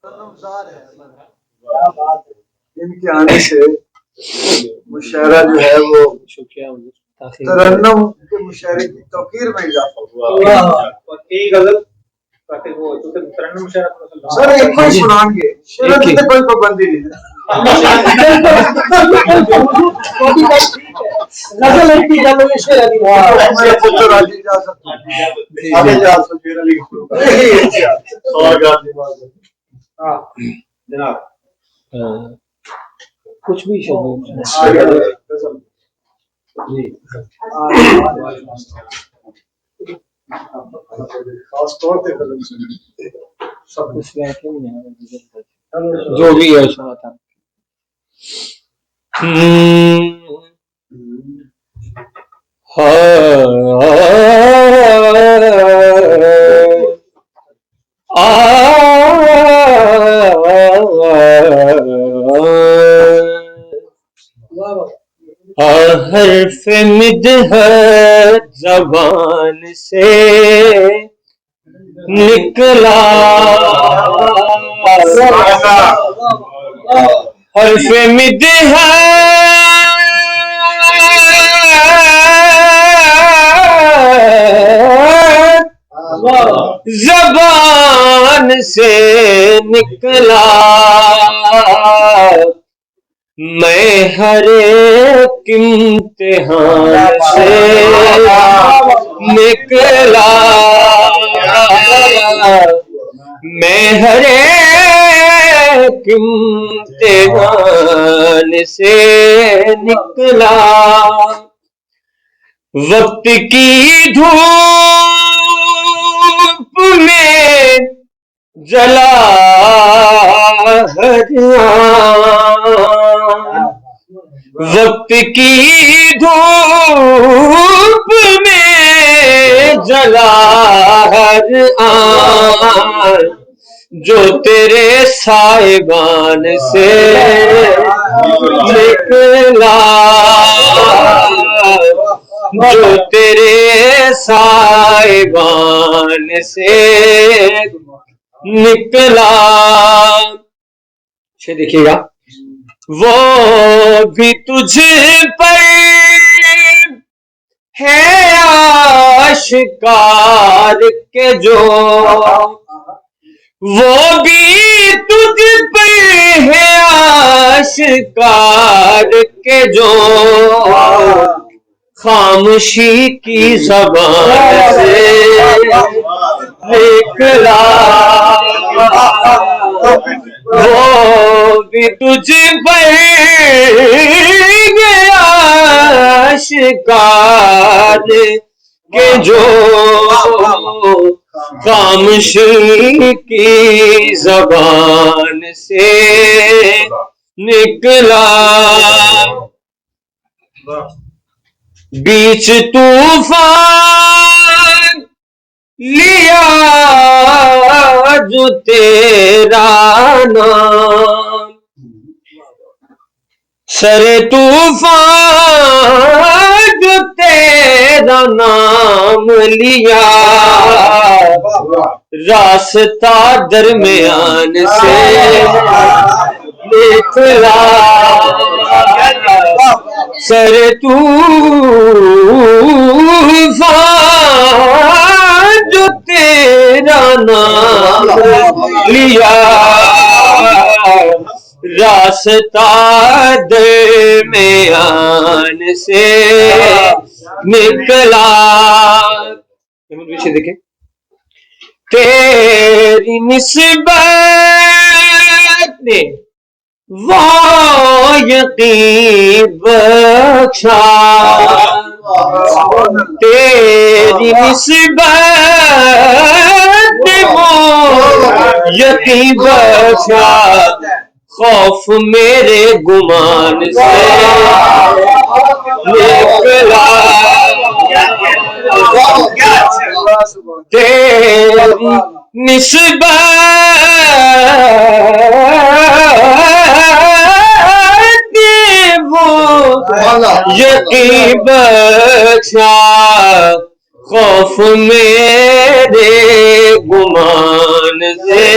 क्या बात है। इनके आने से मुशायरा जो है वो तरन्नुम के मुशायरे की तौकीर में इजाफा हुआ। सर एक कोई सुनाएंगे, शेर की तो कोई पाबंदी नहीं है। नजर लगती है लोग शेर अली मेरे पुत्र राजी जा सकते हैं आगे जा सकते शेर अली और गाजी हां जनाब कुछ भी शब्द जी खास तौर पे कदम से सब कुछ बैठे नहीं है जो भी है उसमें था हर्फ मिदहत ज़बान से निकला हर्फ मिदहत ज़बान से निकला मैं हर एक इम्तिहान से निकला मैं हर एक इम्तिहान से निकला वक्त की धूप में जला वक्त की धूप में जला हर आन जो तेरे साहिबान से निकला जो तेरे साहिबान से निकला देखिएगा वो भी तुझ पर है आशिकार के जो वो भी तुझ पर है आशिकार के जो खामोशी की ज़बान से निकला वो भी तुझ पर गया शिकार के जो खामोशी की ज़बान से निकला बीच तूफान लिया जो तेरा नाम सरे तूफान जो तेरा नाम लिया रास्ता दरमियान से निकला सर तूफान जो तेरा नाम लिया रास्ता दरमियान से निकला पीछे देखें तेरी निस्बत ने वो यकीन बख्शा तेरी निस्बत ने वो यकीन बख्शा खौफ मेरे गुमान से निकला तेरी निस्बत वो यकीन बख्शा खौफ मेरे गुमान से